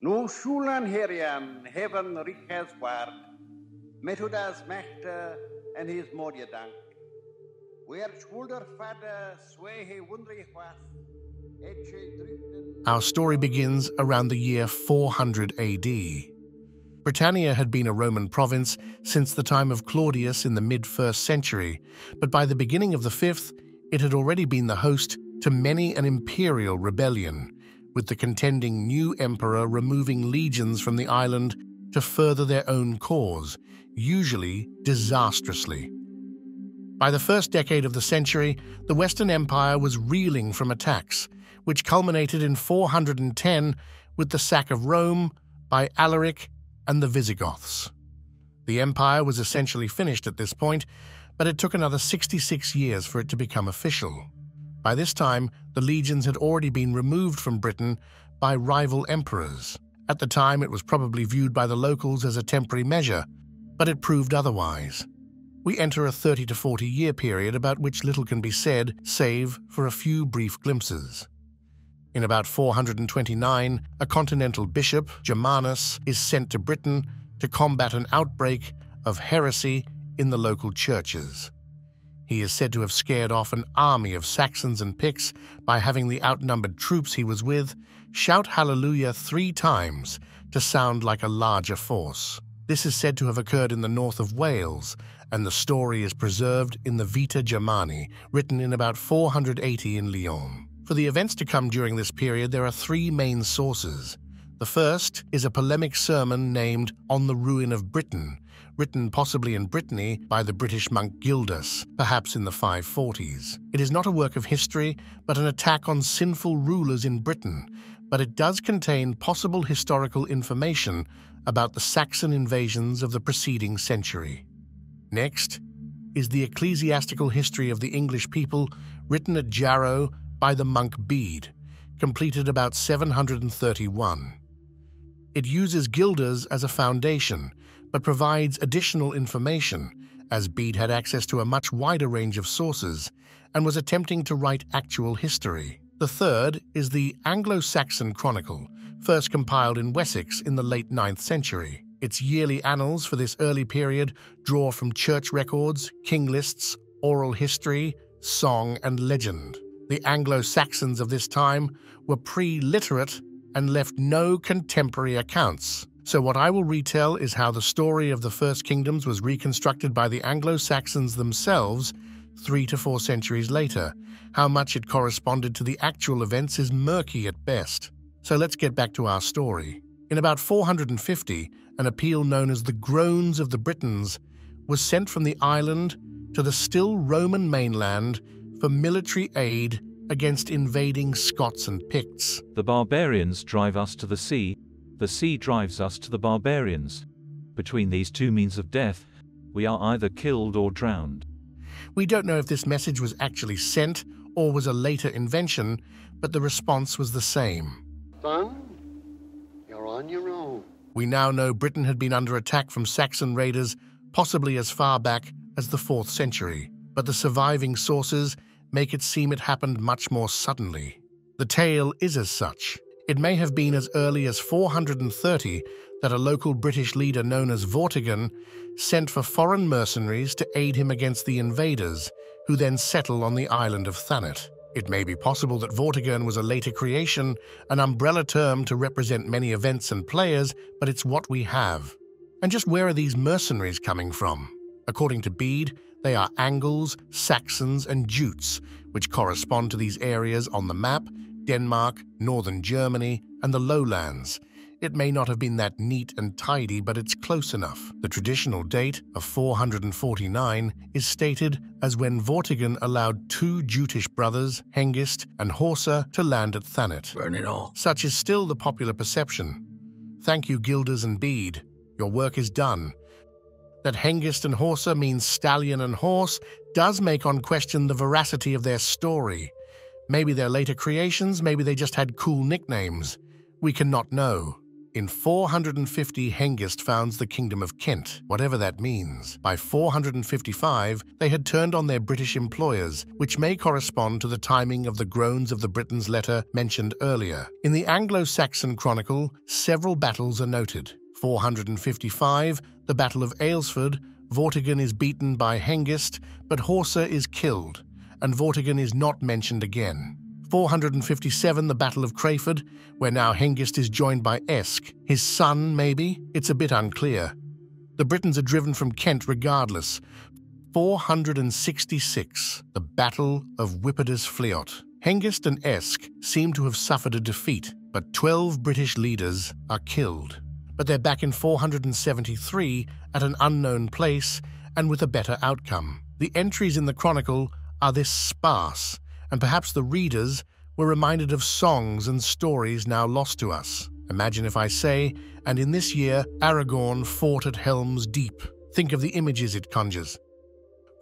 Nu schulen herian heaven riches ward, met u das Mächte en his modje dank. Weer schulder vader sway he wundrig was, Our story begins around the year 400 AD. Britannia had been a Roman province since the time of Claudius in the mid-1st century, but by the beginning of the 5th, it had already been the host to many an imperial rebellion, with the contending new emperor removing legions from the island to further their own cause, usually disastrously. By the first decade of the century, the Western Empire was reeling from attacks, which culminated in 410 with the sack of Rome by Alaric and the Visigoths. The empire was essentially finished at this point, but it took another 66 years for it to become official. By this time, the legions had already been removed from Britain by rival emperors. At the time, it was probably viewed by the locals as a temporary measure, but it proved otherwise. We enter a 30 to 40-year period about which little can be said, save for a few brief glimpses. In about 429, a continental bishop, Germanus, is sent to Britain to combat an outbreak of heresy in the local churches. He is said to have scared off an army of Saxons and Picts by having the outnumbered troops he was with shout hallelujah 3 times to sound like a larger force. This is said to have occurred in the north of Wales, and the story is preserved in the Vita Germani, written in about 480 in Lyon. For the events to come during this period, there are 3 main sources. The first is a polemic sermon named On the Ruin of Britain, written possibly in Brittany by the British monk Gildas, perhaps in the 540s. It is not a work of history, but an attack on sinful rulers in Britain, but it does contain possible historical information about the Saxon invasions of the preceding century. Next is the ecclesiastical history of the English people, written at Jarrow by the monk Bede, completed about 731. It uses Gildas as a foundation, but provides additional information, as Bede had access to a much wider range of sources and was attempting to write actual history. The third is the Anglo-Saxon Chronicle, first compiled in Wessex in the late 9th century. Its yearly annals for this early period draw from church records, king lists, oral history, song, and legend. The Anglo-Saxons of this time were pre-literate and left no contemporary accounts. So what I will retell is how the story of the First Kingdoms was reconstructed by the Anglo-Saxons themselves 3 to 4 centuries later. How much it corresponded to the actual events is murky at best. So let's get back to our story. In about 450, an appeal known as the Groans of the Britons was sent from the island to the still Roman mainland for military aid against invading Scots and Picts. The barbarians drive us to the sea drives us to the barbarians. Between these 2 means of death, we are either killed or drowned. We don't know if this message was actually sent or was a later invention, but the response was the same. Son, you're on your own. We now know Britain had been under attack from Saxon raiders, possibly as far back as the 4th century, but the surviving sources make it seem it happened much more suddenly. The tale is as such. It may have been as early as 430 that a local British leader known as Vortigern sent for foreign mercenaries to aid him against the invaders, who then settle on the island of Thanet. It may be possible that Vortigern was a later creation, an umbrella term to represent many events and players, but it's what we have. And just where are these mercenaries coming from? According to Bede, they are Angles, Saxons, and Jutes, which correspond to these areas on the map: Denmark, northern Germany, and the lowlands. It may not have been that neat and tidy, but it's close enough. The traditional date of 449 is stated as when Vortigern allowed 2 Jutish brothers, Hengist and Horsa, to land at Thanet. Burn it all. Such is still the popular perception. Thank you, Gildas and Bede. Your work is done. That Hengist and Horsa means stallion and horse does make one question the veracity of their story. Maybe they're later creations, maybe they just had cool nicknames. We cannot know. In 450, Hengist founds the Kingdom of Kent, whatever that means. By 455, they had turned on their British employers, which may correspond to the timing of the Groans of the Britons letter mentioned earlier. In the Anglo-Saxon Chronicle, several battles are noted. 455, the Battle of Aylesford, Vortigern is beaten by Hengist, but Horsa is killed, and Vortigern is not mentioned again. 457, the Battle of Crayford, where now Hengist is joined by Esk. His son, maybe? It's a bit unclear. The Britons are driven from Kent regardless. 466, the Battle of Whippeters Fleot. Hengist and Esk seem to have suffered a defeat, but 12 British leaders are killed. But they're back in 473 at an unknown place and with a better outcome. The entries in the Chronicle are this sparse, and perhaps the readers were reminded of songs and stories now lost to us. Imagine if I say, and in this year Aragorn fought at Helm's Deep. Think of the images it conjures.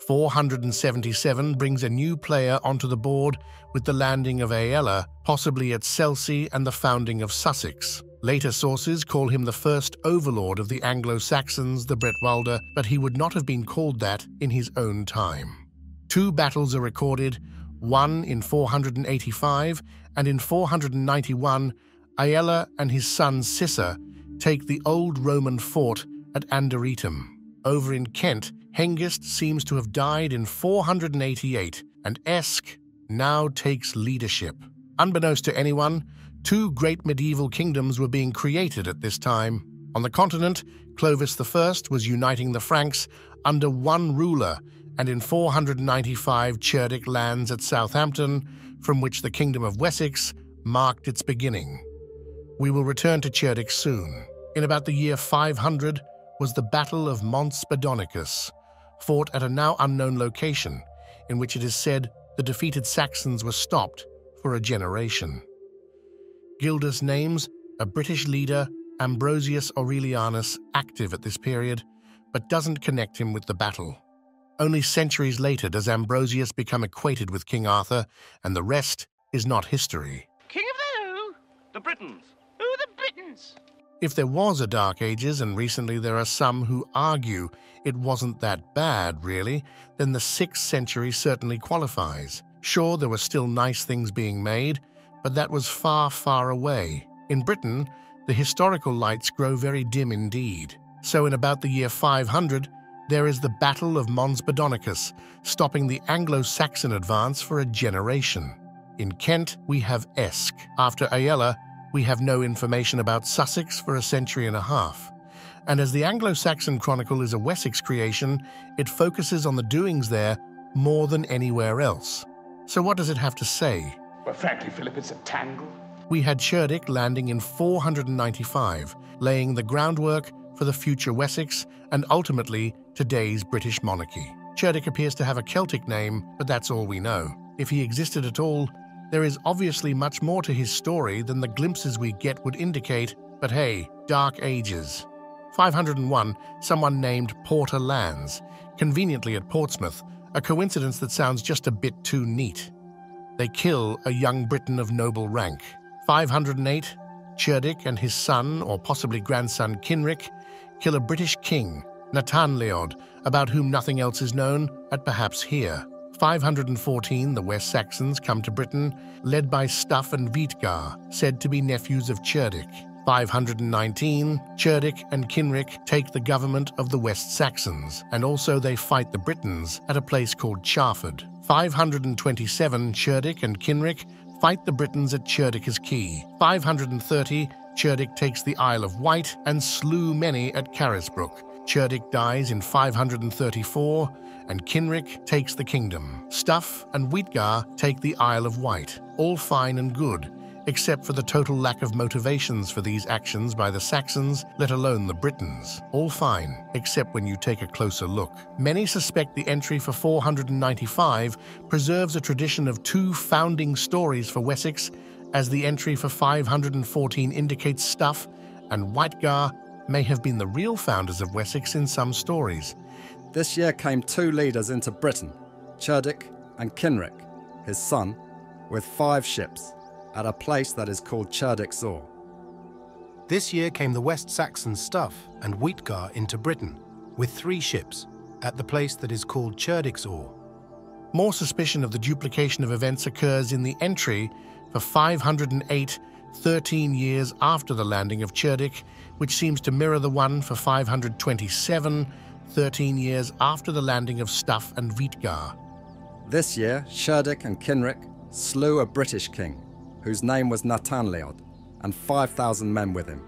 477 brings a new player onto the board with the landing of Aella, possibly at Selsey, and the founding of Sussex. Later sources call him the first overlord of the Anglo-Saxons, the Bretwalda, but he would not have been called that in his own time. 2 battles are recorded, one in 485, and in 491, Aella and his son Sissa take the old Roman fort at Anderetum. Over in Kent, Hengist seems to have died in 488, and Esk now takes leadership. Unbeknownst to anyone, 2 great medieval kingdoms were being created at this time. On the continent, Clovis I was uniting the Franks under one ruler, and in 495 Cerdic lands at Southampton, from which the Kingdom of Wessex marked its beginning. We will return to Cerdic soon. In about the year 500 was the Battle of Mons Badonicus, fought at a now unknown location, in which it is said the defeated Saxons were stopped for a generation. Gildas names a British leader, Ambrosius Aurelianus, active at this period, but doesn't connect him with the battle. Only centuries later does Ambrosius become equated with King Arthur, and the rest is not history. King of the who? The Britons. Who the Britons? If there was a Dark Ages, and recently there are some who argue it wasn't that bad, really, then the 6th century certainly qualifies. Sure, there were still nice things being made, but that was far, far away. In Britain, the historical lights grow very dim indeed. So in about the year 500, there is the Battle of Mons Badonicus, stopping the Anglo-Saxon advance for a generation. In Kent, we have Esk. After Aella, we have no information about Sussex for a century and a half. And as the Anglo-Saxon Chronicle is a Wessex creation, it focuses on the doings there more than anywhere else. So what does it have to say? Well, frankly, Philip, it's a tangle. We had Cerdic landing in 495, laying the groundwork for the future Wessex and ultimately today's British monarchy. Cerdic appears to have a Celtic name, but that's all we know. If he existed at all, there is obviously much more to his story than the glimpses we get would indicate, but hey, Dark Ages. 501, someone named Porter lands, conveniently at Portsmouth, a coincidence that sounds just a bit too neat. They kill a young Briton of noble rank. 508, Cerdic and his son, or possibly grandson Kinric, kill a British king, Natanleod, about whom nothing else is known, at perhaps here. 514, the West Saxons come to Britain, led by Stuff and Wietgar, said to be nephews of Cerdic. 519, Cerdic and Kinric take the government of the West Saxons, and also they fight the Britons at a place called Charford. 527, Cerdic and Kinric fight the Britons at Cerdica's Quay. 530, Cerdic takes the Isle of Wight and slew many at Carisbrooke. Cerdic dies in 534, and Kinric takes the kingdom. Stuff and Wietgar take the Isle of Wight. All fine and good, except for the total lack of motivations for these actions by the Saxons, let alone the Britons. All fine, except when you take a closer look. Many suspect the entry for 495 preserves a tradition of 2 founding stories for Wessex, as the entry for 514 indicates Stuff and Wietgar may have been the real founders of Wessex in some stories. This year came 2 leaders into Britain, Cerdic and Kinric, his son, with 5 ships, at a place that is called Cerdic Zor. This year came the West Saxon stuff and Wheatgar into Britain, with 3 ships, at the place that is called Cherdixor. More suspicion of the duplication of events occurs in the entry for 508, 13 years after the landing of Cerdic, which seems to mirror the one for 527, 13 years after the landing of Stuff and Wheatgar. This year, Cerdic and Kinric slew a British king, whose name was Natanleod, and 5,000 men with him.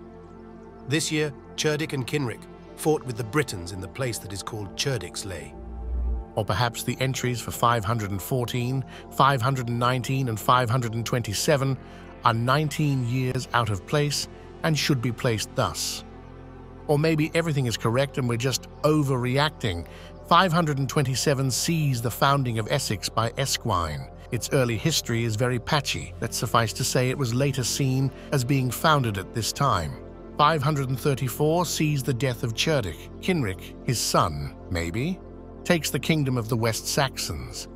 This year, Cerdic and Kinric fought with the Britons in the place that is called Cherdixley. Or perhaps the entries for 514, 519, and 527 are 19 years out of place and should be placed thus. Or maybe everything is correct and we're just overreacting. 527 sees the founding of Essex by Esquine. Its early history is very patchy. Let's suffice to say it was later seen as being founded at this time. 534 sees the death of Cerdic. Kinric, his son, maybe, takes the kingdom of the West Saxons.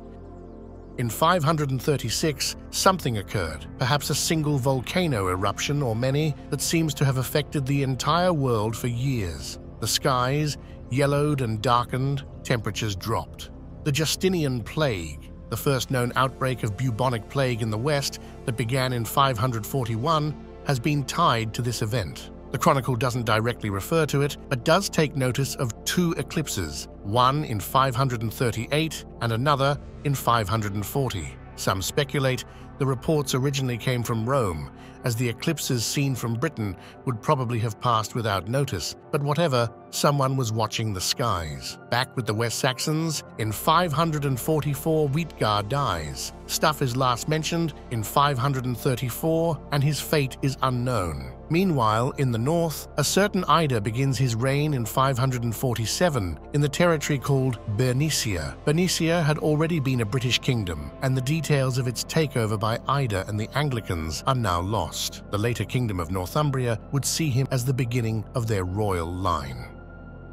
In 536, something occurred, perhaps a single volcano eruption or many, that seems to have affected the entire world for years. The skies yellowed and darkened, temperatures dropped. The Justinian Plague, the first known outbreak of bubonic plague in the West that began in 541, has been tied to this event. The chronicle doesn't directly refer to it, but does take notice of 2 eclipses, one in 538 and another in 540. Some speculate the reports originally came from Rome, as the eclipses seen from Britain would probably have passed without notice, but whatever, someone was watching the skies. Back with the West Saxons, in 544 Wheatgar dies. Stuff is last mentioned in 534, and his fate is unknown. Meanwhile, in the north, a certain Ida begins his reign in 547 in the territory called Bernicia. Bernicia had already been a British kingdom, and the details of its takeover by Ida and the Anglicans are now lost. The later kingdom of Northumbria would see him as the beginning of their royal line.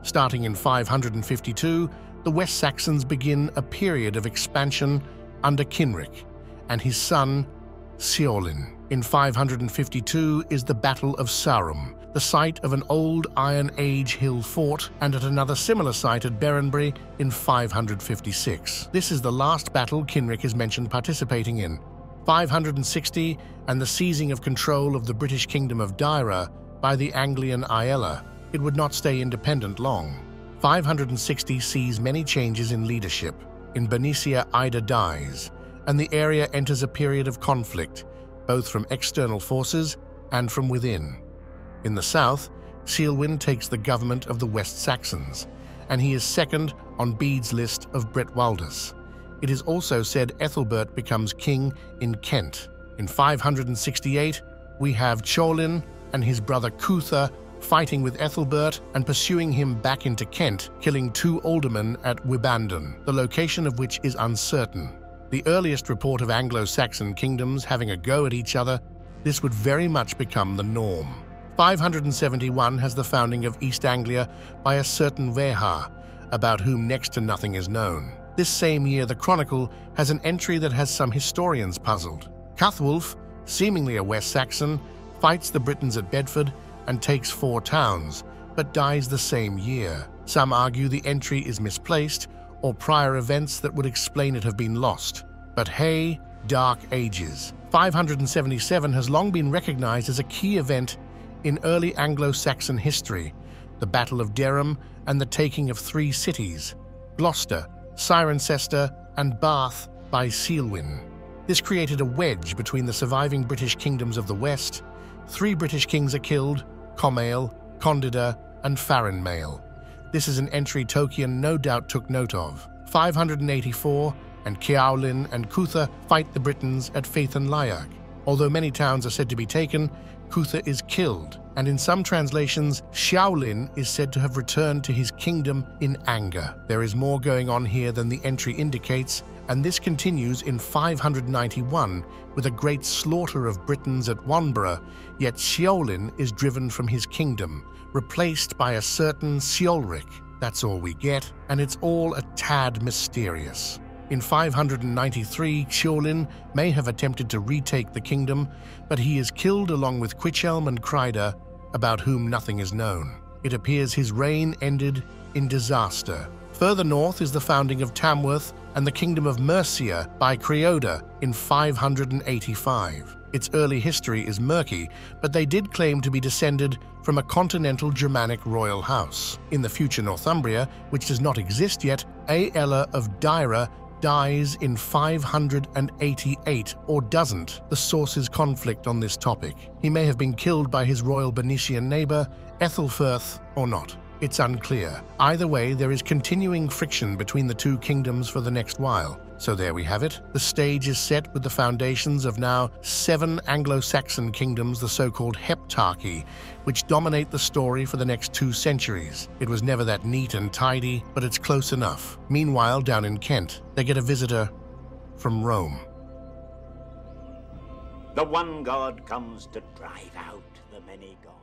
Starting in 552, the West Saxons begin a period of expansion under Kinric and his son Ceolin. In 552 is the Battle of Sarum, the site of an old Iron Age hill fort, and at another similar site at Berrenbury in 556. This is the last battle Kinric is mentioned participating in. 560 and the seizing of control of the British kingdom of Deira by the Anglian Aella. It would not stay independent long. 560 sees many changes in leadership. In Bernicia, Ida dies, and the area enters a period of conflict, both from external forces and from within. In the south, Ceolwyn takes the government of the West Saxons, and he is second on Bede's list of Bretwaldus. It is also said Ethelbert becomes king in Kent. In 568, we have Ceolin and his brother Cutha fighting with Ethelbert and pursuing him back into Kent, killing 2 aldermen at Wibandon, the location of which is uncertain. The earliest report of Anglo-Saxon kingdoms having a go at each other, this would very much become the norm. 571 has the founding of East Anglia by a certain Vehar, about whom next to nothing is known. This same year, the Chronicle has an entry that has some historians puzzled. Cuthwulf, seemingly a West Saxon, fights the Britons at Bedford and takes 4 towns, but dies the same year. Some argue the entry is misplaced, or prior events that would explain it have been lost. But hey, Dark Ages. 577 has long been recognized as a key event in early Anglo-Saxon history, the Battle of Dereham and the taking of 3 cities, Gloucester, Cirencester, and Bath by Ceolwyn. This created a wedge between the surviving British kingdoms of the West. 3 British kings are killed, Comail, Condida, and Farinmail. This is an entry Tolkien no doubt took note of. 584, and Ceawlin and Cutha fight the Britons at Faethan Laiag. Although many towns are said to be taken, Cutha is killed, and in some translations, Ceawlin is said to have returned to his kingdom in anger. There is more going on here than the entry indicates, and this continues in 591 with a great slaughter of Britons at Wanborough, yet Ceawlin is driven from his kingdom, replaced by a certain Ceolric. That's all we get, and it's all a tad mysterious. In 593, Ceolin may have attempted to retake the kingdom, but he is killed along with Cuichelm and Crida about whom nothing is known. It appears his reign ended in disaster. Further north is the founding of Tamworth and the Kingdom of Mercia by Creoda in 585. Its early history is murky, but they did claim to be descended from a continental Germanic royal house. In the future Northumbria, which does not exist yet, Aella of Deira dies in 588, or doesn't. The sources conflict on this topic. He may have been killed by his royal Bernician neighbor, Ethelfirth, or not. It's unclear. Either way, there is continuing friction between the two kingdoms for the next while. So there we have it. The stage is set with the foundations of now 7 Anglo-Saxon kingdoms, the so-called Heptarchy, which dominate the story for the next 2 centuries. It was never that neat and tidy, but it's close enough. Meanwhile, down in Kent, they get a visitor from Rome. The one God comes to drive out the many gods.